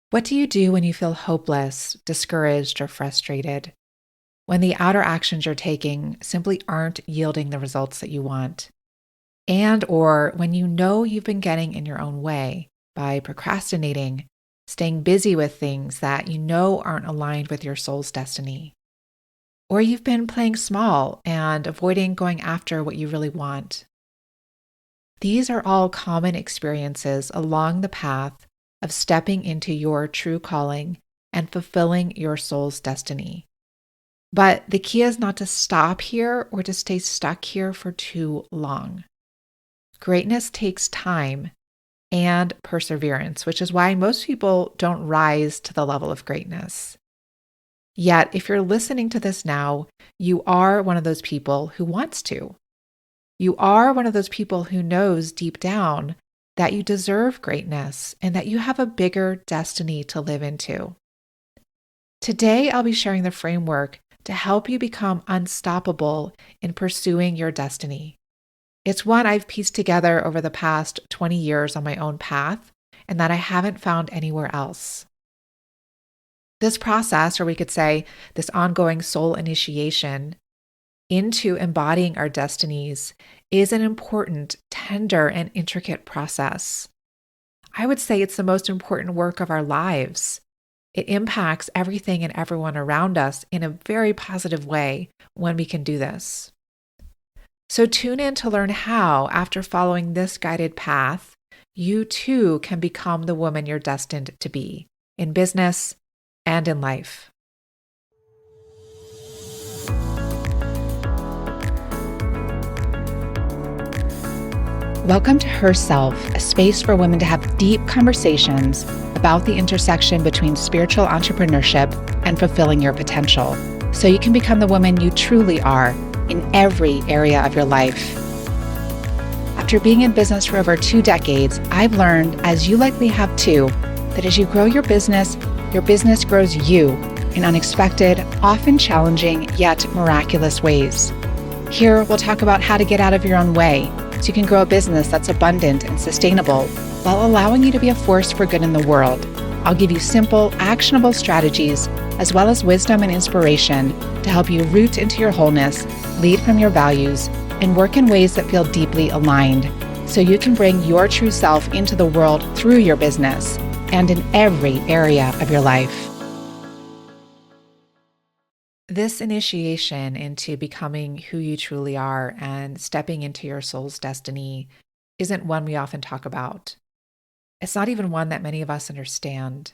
What do you do when you feel hopeless, discouraged, or frustrated? When the outer actions you're taking simply aren't yielding the results that you want? And or when you know you've been getting in your own way by procrastinating, staying busy with things that you know aren't aligned with your soul's destiny? Or you've been playing small and avoiding going after what you really want? These are all common experiences along the path of stepping into your true calling and fulfilling your soul's destiny. But the key is not to stop here or to stay stuck here for too long. Greatness takes time and perseverance, which is why most people don't rise to the level of greatness. Yet, if you're listening to this now, you are one of those people who wants to. You are one of those people who knows deep down that you deserve greatness and that you have a bigger destiny to live into. Today, I'll be sharing the framework to help you become unstoppable in pursuing your destiny. It's one I've pieced together over the past 20 years on my own path and that I haven't found anywhere else. This process, or we could say this ongoing soul initiation into embodying our destinies, is an important, tender, and intricate process. I would say it's the most important work of our lives. It impacts everything and everyone around us in a very positive way when we can do this. So tune in to learn how, after following this guided path, you too can become the woman you're destined to be in business and in life. Welcome to Herself, a space for women to have deep conversations about the intersection between spiritual entrepreneurship and fulfilling your potential, so you can become the woman you truly are in every area of your life. After being in business for over 2 decades, I've learned, as you likely have too, that as you grow your business grows you in unexpected, often challenging, yet miraculous ways. Here, we'll talk about how to get out of your own way so you can grow a business that's abundant and sustainable while allowing you to be a force for good in the world. I'll give you simple, actionable strategies as well as wisdom and inspiration to help you root into your wholeness, lead from your values, and work in ways that feel deeply aligned so you can bring your true self into the world through your business and in every area of your life. This initiation into becoming who you truly are and stepping into your soul's destiny isn't one we often talk about. It's not even one that many of us understand.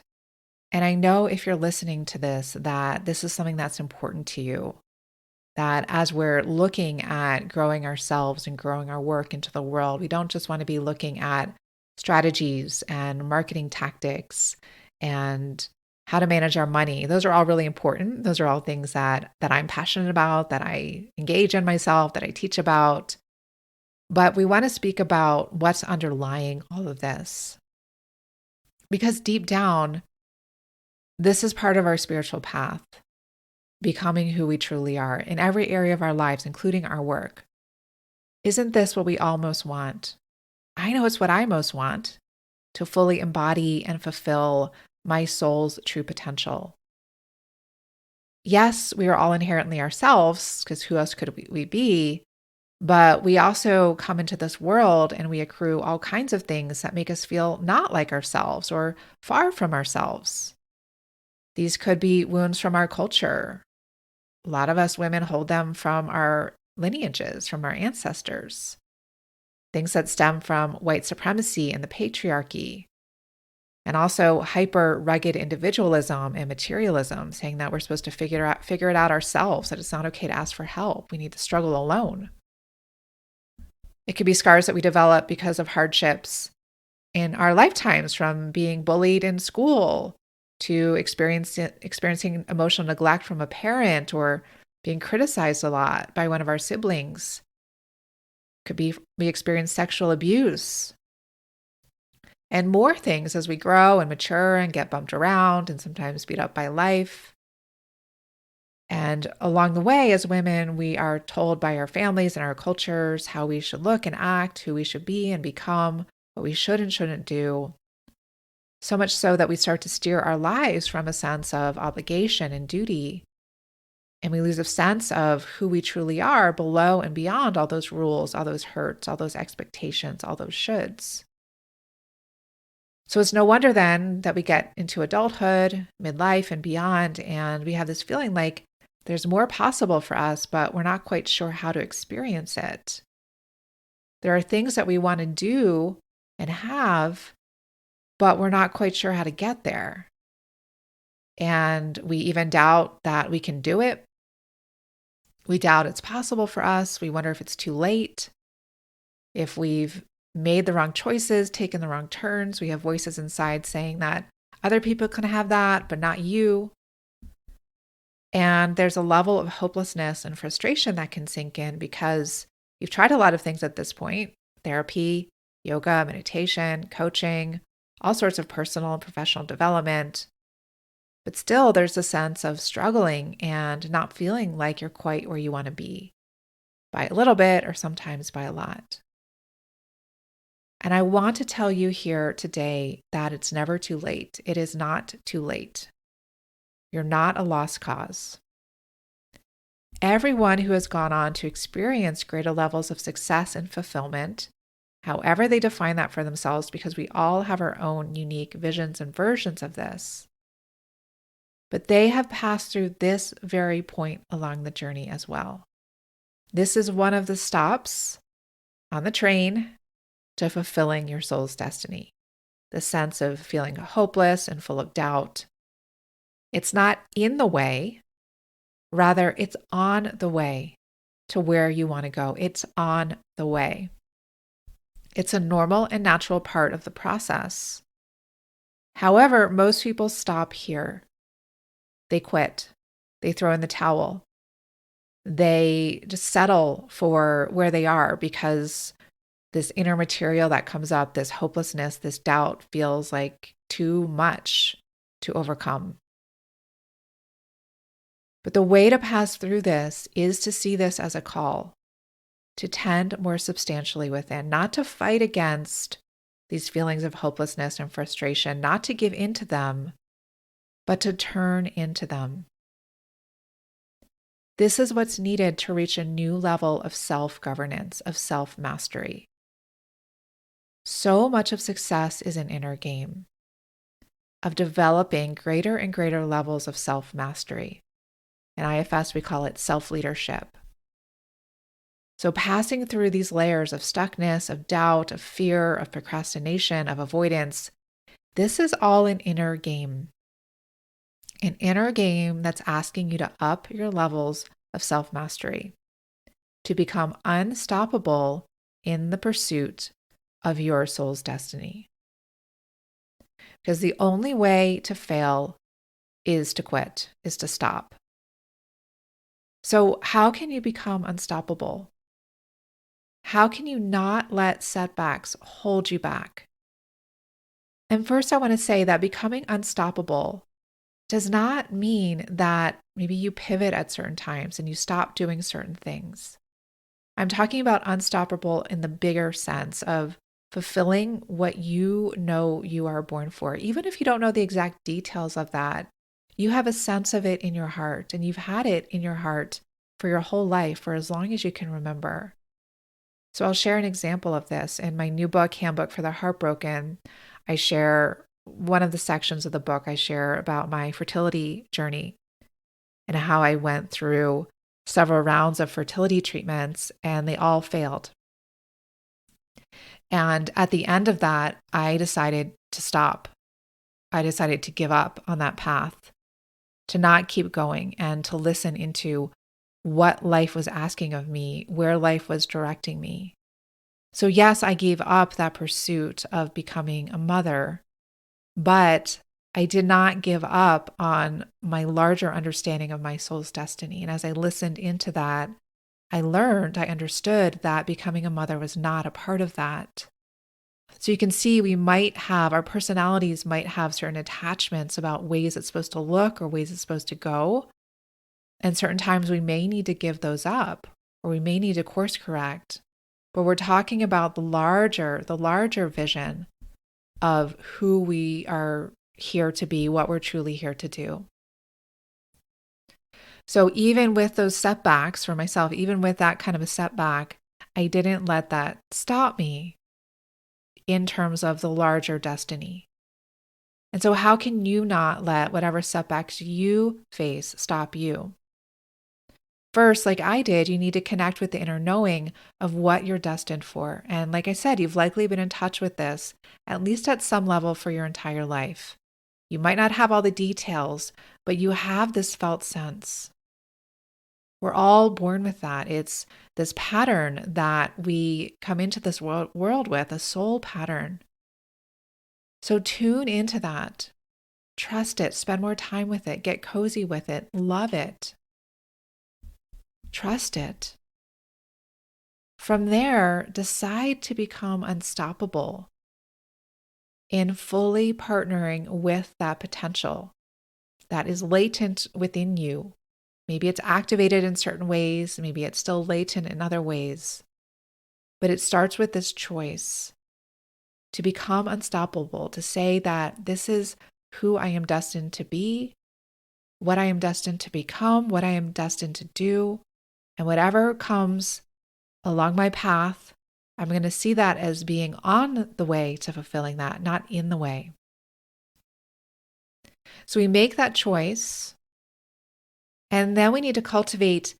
And I know if you're listening to this, that this is something that's important to you. That as we're looking at growing ourselves and growing our work into the world, we don't just want to be looking at strategies and marketing tactics and how to manage our money. Those are all really important. Those are all things that I'm passionate about, that I engage in myself, that I teach about. But we want to speak about what's underlying all of this. Because deep down, this is part of our spiritual path, becoming who we truly are in every area of our lives, including our work. Isn't this what we all most want? I know it's what I most want, to fully embody and fulfill my soul's true potential. Yes, we are all inherently ourselves, because who else could we be? But we also come into this world and we accrue all kinds of things that make us feel not like ourselves or far from ourselves. These could be wounds from our culture. A lot of us women hold them from our lineages, from our ancestors. Things that stem from white supremacy and the patriarchy. And also hyper rugged individualism and materialism, saying that we're supposed to figure it out ourselves, that it's not okay to ask for help. We need to struggle alone. It could be scars that we develop because of hardships in our lifetimes, from being bullied in school to experiencing emotional neglect from a parent or being criticized a lot by one of our siblings. Could be we experience sexual abuse and more things as we grow and mature and get bumped around and sometimes beat up by life. And along the way, as women, we are told by our families and our cultures how we should look and act, who we should be and become, what we should and shouldn't do. So much so that we start to steer our lives from a sense of obligation and duty. And we lose a sense of who we truly are below and beyond all those rules, all those hurts, all those expectations, all those shoulds. So it's no wonder then that we get into adulthood, midlife, and beyond, and we have this feeling like there's more possible for us, but we're not quite sure how to experience it. There are things that we want to do and have, but we're not quite sure how to get there. And we even doubt that we can do it. We doubt it's possible for us. We wonder if it's too late, if we've made the wrong choices, taken the wrong turns. We have voices inside saying that other people can have that, but not you. And there's a level of hopelessness and frustration that can sink in because you've tried a lot of things at this point: therapy, yoga, meditation, coaching, all sorts of personal and professional development. But still, there's a sense of struggling and not feeling like you're quite where you want to be, by a little bit or sometimes by a lot. And I want to tell you here today that it's never too late. It is not too late. You're not a lost cause. Everyone who has gone on to experience greater levels of success and fulfillment, however they define that for themselves, because we all have our own unique visions and versions of this, but they have passed through this very point along the journey as well. This is one of the stops on the train to fulfilling your soul's destiny. The sense of feeling hopeless and full of doubt. It's not in the way, rather, it's on the way to where you want to go. It's on the way. It's a normal and natural part of the process. However, most people stop here. They quit. They throw in the towel. They just settle for where they are because this inner material that comes up, this hopelessness, this doubt feels like too much to overcome. But the way to pass through this is to see this as a call to tend more substantially within, not to fight against these feelings of hopelessness and frustration, not to give in to them, but to turn into them. This is what's needed to reach a new level of self-governance, of self-mastery. So much of success is an inner game, of developing greater and greater levels of self-mastery. In IFS, we call it self-leadership. So passing through these layers of stuckness, of doubt, of fear, of procrastination, of avoidance, this is all an inner game. An inner game that's asking you to up your levels of self-mastery, to become unstoppable in the pursuit of your soul's destiny. Because the only way to fail is to quit, is to stop. So how can you become unstoppable? How can you not let setbacks hold you back? And first, I want to say that becoming unstoppable does not mean that maybe you pivot at certain times and you stop doing certain things. I'm talking about unstoppable in the bigger sense of fulfilling what you know you are born for. Even if you don't know the exact details of that, you have a sense of it in your heart, and you've had it in your heart for your whole life, for as long as you can remember. So I'll share an example of this. In my new book, Handbook for the Heartbroken, I share one of the sections of the book. I share about my fertility journey and how I went through several rounds of fertility treatments and they all failed. And at the end of that, I decided to stop. I decided to give up on that path, to not keep going, and to listen into what life was asking of me, where life was directing me. So yes, I gave up that pursuit of becoming a mother, but I did not give up on my larger understanding of my soul's destiny. And as I listened into that, I understood that becoming a mother was not a part of that. So you can see our personalities might have certain attachments about ways it's supposed to look or ways it's supposed to go. And certain times we may need to give those up, or we may need to course correct. But we're talking about the larger vision of who we are here to be, what we're truly here to do. So even with those setbacks for myself, even with that kind of a setback, I didn't let that stop me in terms of the larger destiny. And so how can you not let whatever setbacks you face stop you? First, like I did, you need to connect with the inner knowing of what you're destined for. And like I said, you've likely been in touch with this, at least at some level, for your entire life. You might not have all the details, but you have this felt sense. We're all born with that. It's this pattern that we come into this world with, a soul pattern. So tune into that. Trust it. Spend more time with it. Get cozy with it. Love it. Trust it. From there, decide to become unstoppable in fully partnering with that potential that is latent within you. Maybe it's activated in certain ways, maybe it's still latent in other ways. But it starts with this choice to become unstoppable, to say that this is who I am destined to be, what I am destined to become, what I am destined to do, and whatever comes along my path, I'm going to see that as being on the way to fulfilling that, not in the way. So we make that choice, and then we need to cultivate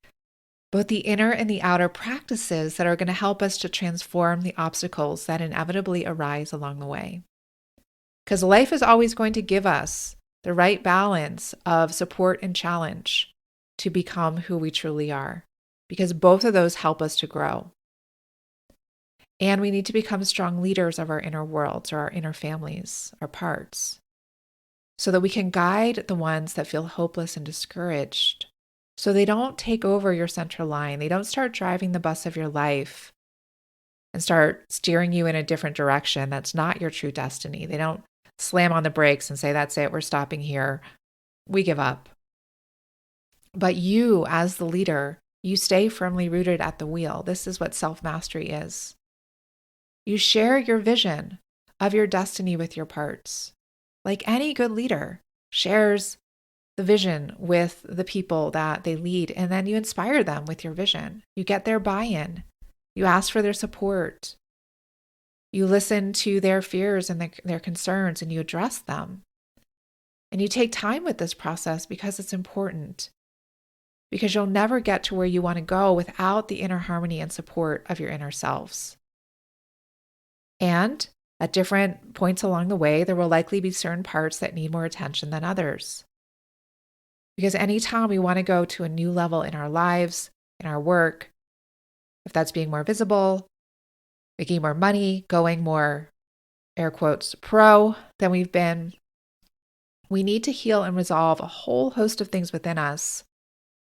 both the inner and the outer practices that are going to help us to transform the obstacles that inevitably arise along the way. Because life is always going to give us the right balance of support and challenge to become who we truly are, because both of those help us to grow. And we need to become strong leaders of our inner worlds or our inner families, our parts, so that we can guide the ones that feel hopeless and discouraged, so they don't take over your central line. They don't start driving the bus of your life and start steering you in a different direction that's not your true destiny. They don't slam on the brakes and say, that's it, we're stopping here, we give up. But you, as the leader, you stay firmly rooted at the wheel. This is what self-mastery is. You share your vision of your destiny with your parts. Like any good leader shares the vision with the people that they lead, and then you inspire them with your vision. You get their buy-in. You ask for their support. You listen to their fears and their concerns, and you address them. And you take time with this process because it's important. Because you'll never get to where you want to go without the inner harmony and support of your inner selves. And at different points along the way, there will likely be certain parts that need more attention than others. Because anytime we want to go to a new level in our lives, in our work, if that's being more visible, making more money, going more, air quotes, pro than we've been, we need to heal and resolve a whole host of things within us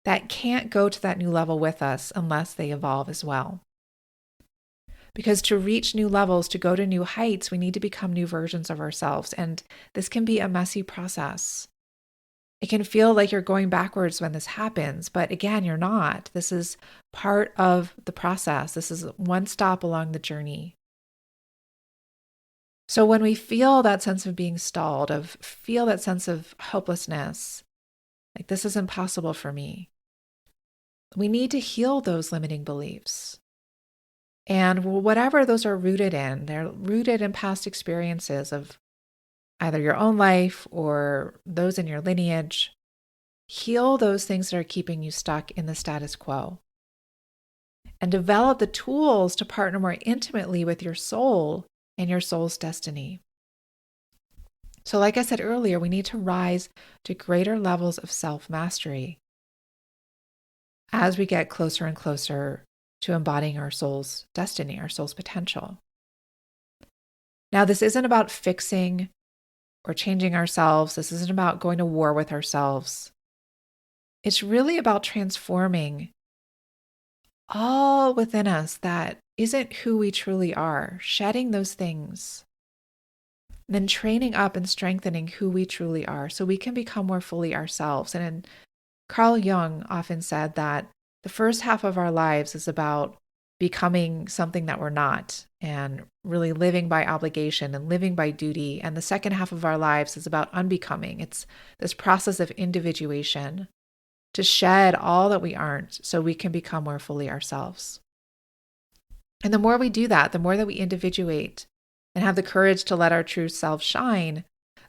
that can't go to that new level with us unless they evolve as well. Because to reach new levels, to go to new heights, we need to become new versions of ourselves. And this can be a messy process. It can feel like you're going backwards when this happens, but again, you're not. This is part of the process. This is one stop along the journey. So when we feel that sense of being stalled, feel that sense of hopelessness, like this is impossible for me, we need to heal those limiting beliefs. And whatever those are rooted in, they're rooted in past experiences of either your own life or those in your lineage. Heal those things that are keeping you stuck in the status quo. And develop the tools to partner more intimately with your soul and your soul's destiny. So like I said earlier, we need to rise to greater levels of self-mastery as we get closer and closer to embodying our soul's destiny, our soul's potential. Now, this isn't about fixing or changing ourselves. This isn't about going to war with ourselves. It's really about transforming all within us that isn't who we truly are, shedding those things, then training up and strengthening who we truly are so we can become more fully ourselves. And Carl Jung often said that the first half of our lives is about becoming something that we're not, and really living by obligation and living by duty. And the second half of our lives is about unbecoming. It's this process of individuation to shed all that we aren't so we can become more fully ourselves. And the more we do that, the more that we individuate and have the courage to let our true self shine,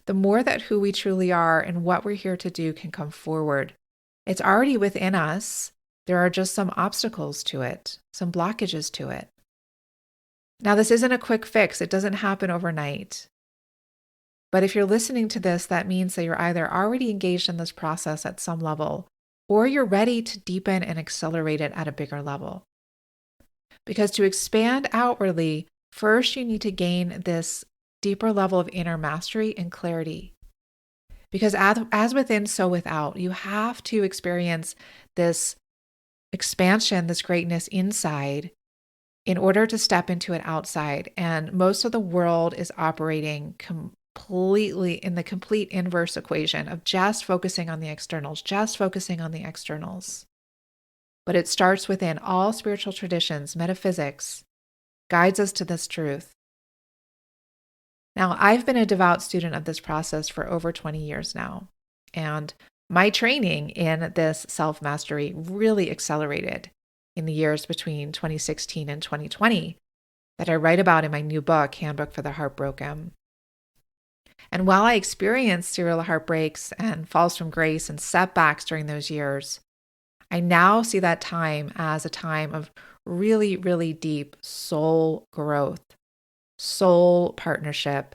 the more that who we truly are and what we're here to do can come forward. It's already within us. There are just some obstacles to it, some blockages to it. Now, this isn't a quick fix. It doesn't happen overnight. But if you're listening to this, that means that you're either already engaged in this process at some level, or you're ready to deepen and accelerate it at a bigger level. Because to expand outwardly, first you need to gain this deeper level of inner mastery and clarity. Because as within, so without, you have to experience this expansion, this greatness inside in order to step into it outside. And most of the world is operating completely in the complete inverse equation of just focusing on the externals, But it starts within. All spiritual traditions, metaphysics, guides us to this truth. Now, I've been a devout student of this process for over 20 years now, and my training in this self-mastery really accelerated in the years between 2016 and 2020 that I write about in my new book, Handbook for the Heartbroken. And while I experienced serial heartbreaks and falls from grace and setbacks during those years, I now see that time as a time of really, really deep soul growth, soul partnership,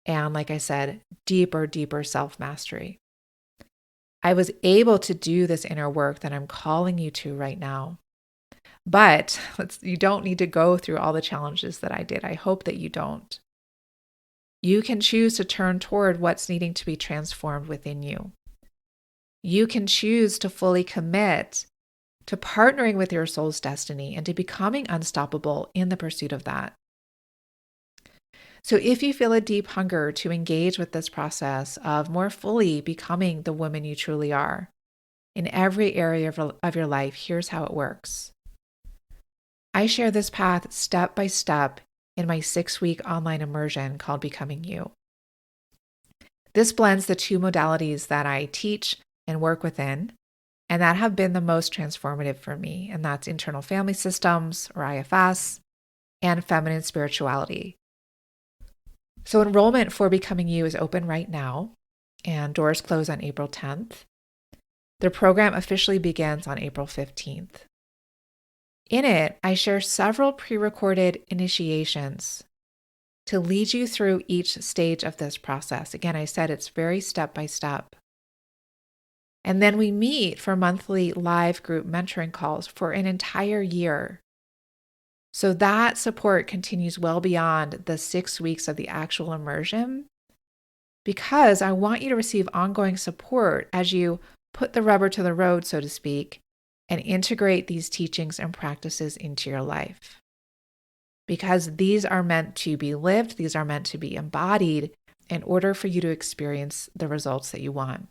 and like I said, deeper self-mastery. I was able to do this inner work that I'm calling you to right now. But you don't need to go through all the challenges that I did. I hope that you don't. You can choose to turn toward what's needing to be transformed within you. You can choose to fully commit to partnering with your soul's destiny and to becoming unstoppable in the pursuit of that. So if you feel a deep hunger to engage with this process of more fully becoming the woman you truly are in every area of your life, here's how it works. I share this path step by step in my 6-week online immersion called Becoming You. This blends the two modalities that I teach and work within, and that have been the most transformative for me, and that's internal family systems, or IFS, and feminine spirituality. So enrollment for Becoming You is open right now, and doors close on April 10th. The program officially begins on April 15th. In it, I share several pre-recorded initiations to lead you through each stage of this process. Again, I said it's very step by step. And then we meet for monthly live group mentoring calls for an entire year. So that support continues well beyond the 6 weeks of the actual immersion, because I want you to receive ongoing support as you put the rubber to the road, so to speak, and integrate these teachings and practices into your life. Because these are meant to be lived, these are meant to be embodied in order for you to experience the results that you want.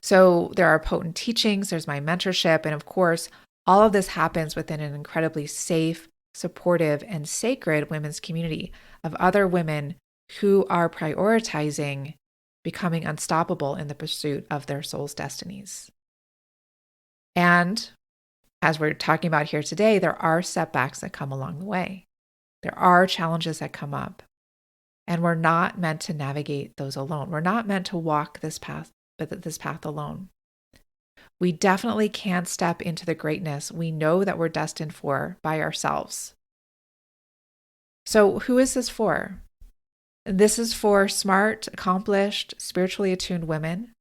So there are potent teachings, there's my mentorship, and of course, all of this happens within an incredibly safe, supportive, and sacred women's community of other women who are prioritizing becoming unstoppable in the pursuit of their soul's destinies. And as we're talking about here today, there are setbacks that come along the way. There are challenges that come up, and we're not meant to navigate those alone. We're not meant to walk this path alone. We definitely can't step into the greatness we know that we're destined for by ourselves. So who is this for? This is for smart, accomplished, spiritually attuned women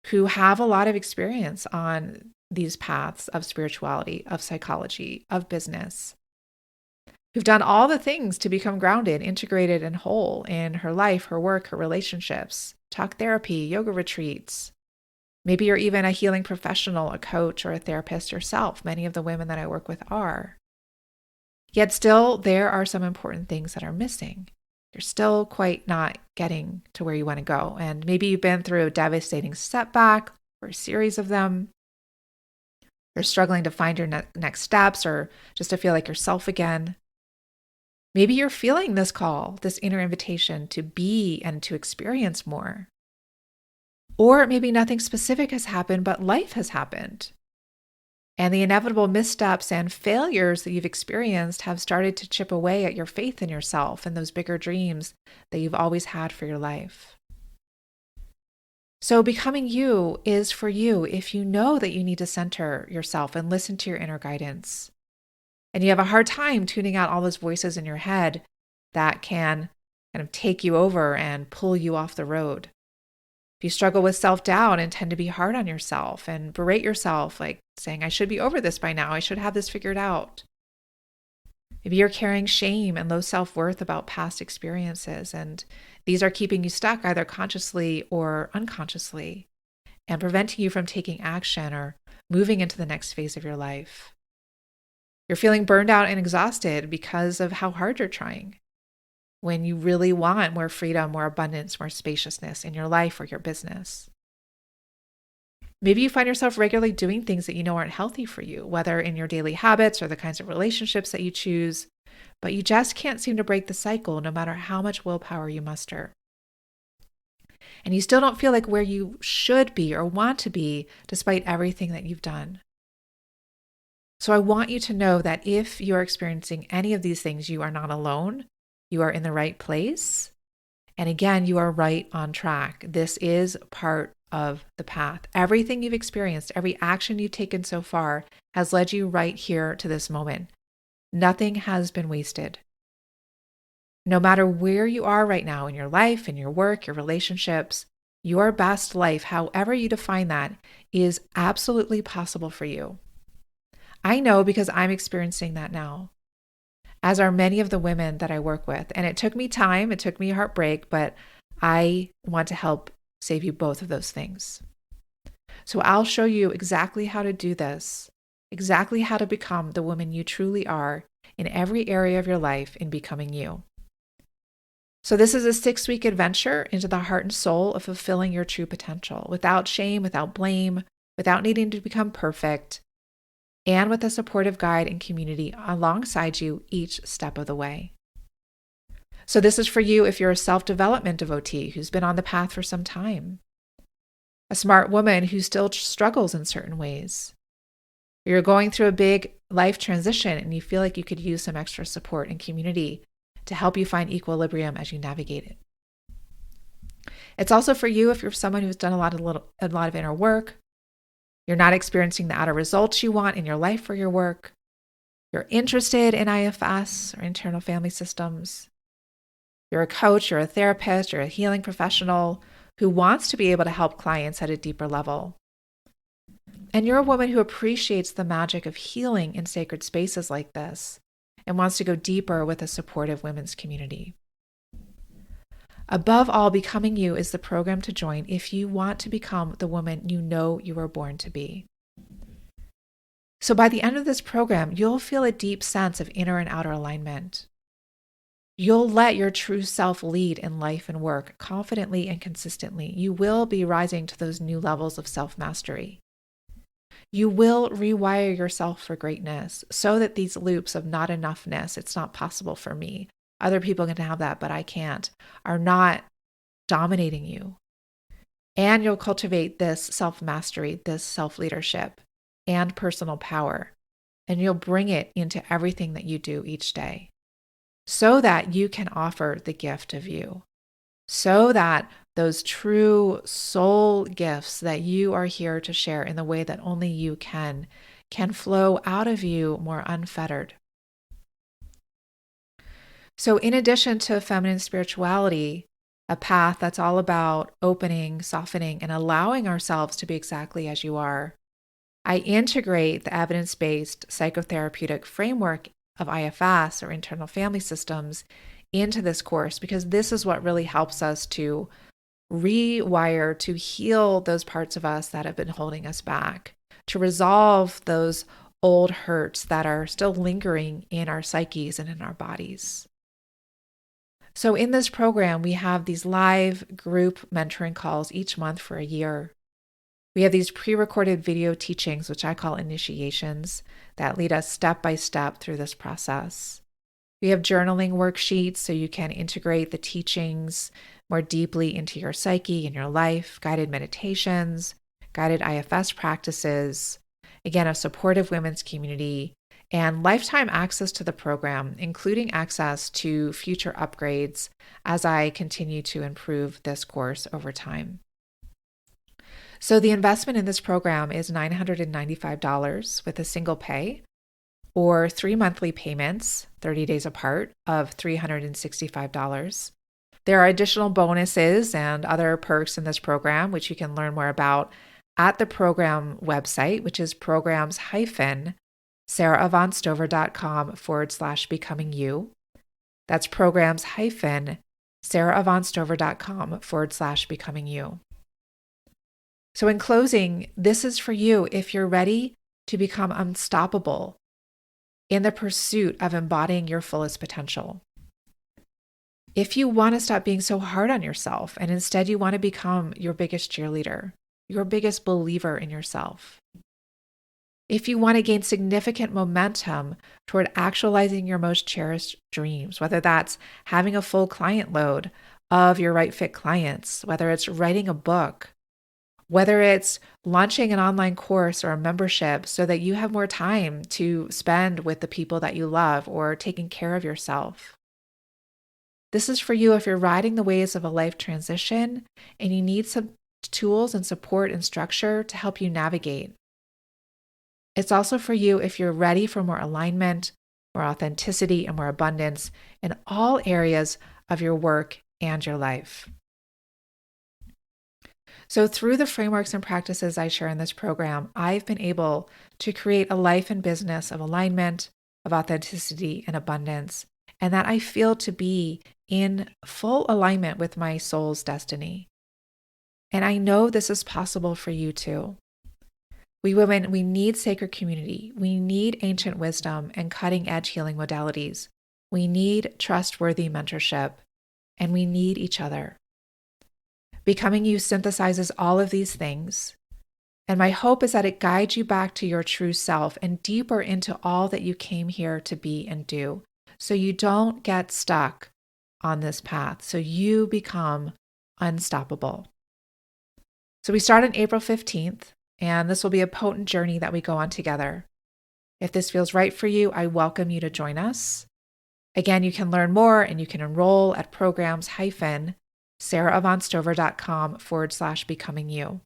who have a lot of experience on these paths of spirituality, of psychology, of business, who've done all the things to become grounded, integrated, and whole in her life, her work, her relationships, talk therapy, yoga retreats. Maybe you're even a healing professional, a coach, or a therapist yourself. Many of the women that I work with are. Yet still, there are some important things that are missing. You're still quite not getting to where you want to go. And maybe you've been through a devastating setback or a series of them. You're struggling to find your next steps or just to feel like yourself again. Maybe you're feeling this call, this inner invitation to be and to experience more. Or maybe nothing specific has happened, but life has happened. And the inevitable missteps and failures that you've experienced have started to chip away at your faith in yourself and those bigger dreams that you've always had for your life. So becoming you is for you if you know that you need to center yourself and listen to your inner guidance. And you have a hard time tuning out all those voices in your head that can kind of take you over and pull you off the road. If you struggle with self-doubt and tend to be hard on yourself and berate yourself, like saying, I should be over this by now, I should have this figured out. Maybe you're carrying shame and low self-worth about past experiences, and these are keeping you stuck either consciously or unconsciously and preventing you from taking action or moving into the next phase of your life. You're feeling burned out and exhausted because of how hard you're trying, when you really want more freedom, more abundance, more spaciousness in your life or your business. Maybe you find yourself regularly doing things that you know aren't healthy for you, whether in your daily habits or the kinds of relationships that you choose, but you just can't seem to break the cycle no matter how much willpower you muster. And you still don't feel like where you should be or want to be despite everything that you've done. So I want you to know that if you're experiencing any of these things, you are not alone. You are in the right place. And again, you are right on track. This is part of the path. Everything you've experienced, every action you've taken so far has led you right here to this moment. Nothing has been wasted. No matter where you are right now in your life, in your work, your relationships, your best life, however you define that, is absolutely possible for you. I know because I'm experiencing that now, as are many of the women that I work with. And it took me time, it took me heartbreak, but I want to help save you both of those things. So I'll show you exactly how to do this, exactly how to become the woman you truly are in every area of your life in becoming you. So this is a 6-week adventure into the heart and soul of fulfilling your true potential, without shame, without blame, without needing to become perfect, and with a supportive guide and community alongside you each step of the way. So this is for you if you're a self-development devotee who's been on the path for some time, a smart woman who still struggles in certain ways. You're going through a big life transition and you feel like you could use some extra support and community to help you find equilibrium as you navigate it. It's also for you if you're someone who's done a lot of inner work. You're not experiencing the outer results you want in your life or your work. You're interested in IFS or internal family systems. You're a coach, you're a therapist, you're a healing professional who wants to be able to help clients at a deeper level. And you're a woman who appreciates the magic of healing in sacred spaces like this and wants to go deeper with a supportive women's community. Above all, Becoming You is the program to join if you want to become the woman you know you were born to be. So by the end of this program, you'll feel a deep sense of inner and outer alignment. You'll let your true self lead in life and work confidently and consistently. You will be rising to those new levels of self-mastery. You will rewire yourself for greatness so that these loops of not enoughness, it's not possible for me, other people can have that, but I can't, are not dominating you. And you'll cultivate this self-mastery, this self-leadership, and personal power. And you'll bring it into everything that you do each day so that you can offer the gift of you, so that those true soul gifts that you are here to share in the way that only you can flow out of you more unfettered. So in addition to feminine spirituality, a path that's all about opening, softening, and allowing ourselves to be exactly as you are, I integrate the evidence-based psychotherapeutic framework of IFS or internal family systems into this course because this is what really helps us to rewire, to heal those parts of us that have been holding us back, to resolve those old hurts that are still lingering in our psyches and in our bodies. So in this program, we have these live group mentoring calls each month for a year. We have these pre-recorded video teachings, which I call initiations, that lead us step by step through this process. We have journaling worksheets so you can integrate the teachings more deeply into your psyche and your life, guided meditations, guided IFS practices, again, a supportive women's community, and lifetime access to the program, including access to future upgrades as I continue to improve this course over time. So the investment in this program is $995 with a single pay, or 3 monthly payments, 30 days apart, of $365. There are additional bonuses and other perks in this program, which you can learn more about at the program website, which is programs-sarahavonstover.com/becoming-you. That's programs-sarahavonstover.com/becoming-you. So in closing, this is for you if you're ready to become unstoppable in the pursuit of embodying your fullest potential. If you want to stop being so hard on yourself and instead you want to become your biggest cheerleader, your biggest believer in yourself. If you want to gain significant momentum toward actualizing your most cherished dreams, whether that's having a full client load of your right fit clients, whether it's writing a book, whether it's launching an online course or a membership so that you have more time to spend with the people that you love or taking care of yourself. This is for you if you're riding the waves of a life transition and you need some tools and support and structure to help you navigate. It's also for you if you're ready for more alignment, more authenticity, and more abundance in all areas of your work and your life. So through the frameworks and practices I share in this program, I've been able to create a life and business of alignment, of authenticity, and abundance, and that I feel to be in full alignment with my soul's destiny. And I know this is possible for you too. We women, we need sacred community. We need ancient wisdom and cutting-edge healing modalities. We need trustworthy mentorship, and we need each other. Becoming You synthesizes all of these things, and my hope is that it guides you back to your true self and deeper into all that you came here to be and do, so you don't get stuck on this path, so you become unstoppable. So we start on April 15th, and this will be a potent journey that we go on together. If this feels right for you, I welcome you to join us. Again, you can learn more and you can enroll at programs-sarahavonstover.com/becoming-you.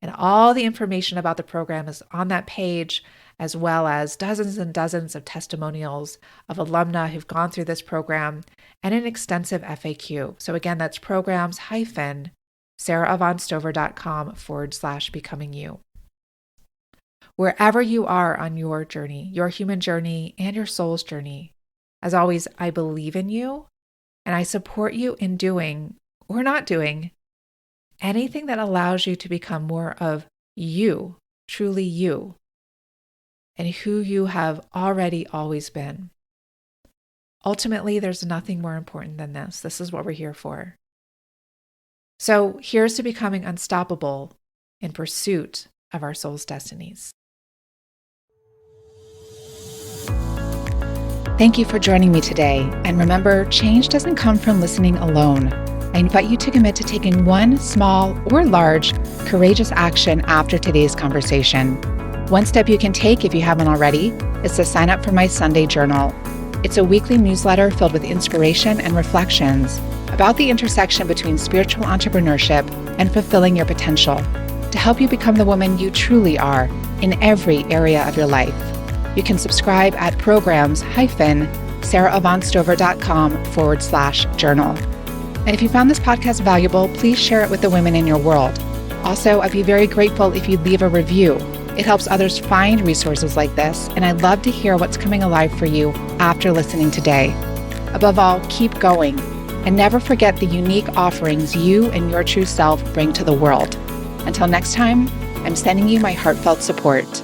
And all the information about the program is on that page, as well as dozens and dozens of testimonials of alumni who've gone through this program and an extensive FAQ. So again, that's programs-sarahavonstover.com/becoming-you. Wherever you are on your journey, your human journey and your soul's journey, as always, I believe in you and I support you in doing or not doing anything that allows you to become more of you, truly you, and who you have already always been. Ultimately, there's nothing more important than this. This is what we're here for. So here's to becoming unstoppable in pursuit of our soul's destinies. Thank you for joining me today. And remember, change doesn't come from listening alone. I invite you to commit to taking one small or large courageous action after today's conversation. One step you can take if you haven't already is to sign up for my Sunday journal. It's a weekly newsletter filled with inspiration and reflections about the intersection between spiritual entrepreneurship and fulfilling your potential to help you become the woman you truly are in every area of your life. You can subscribe at programs-sarahavonstover.com/journal. And if you found this podcast valuable, please share it with the women in your world. Also, I'd be very grateful if you'd leave a review. It helps others find resources like this, and I'd love to hear what's coming alive for you after listening today. Above all, keep going, and never forget the unique offerings you and your true self bring to the world. Until next time, I'm sending you my heartfelt support.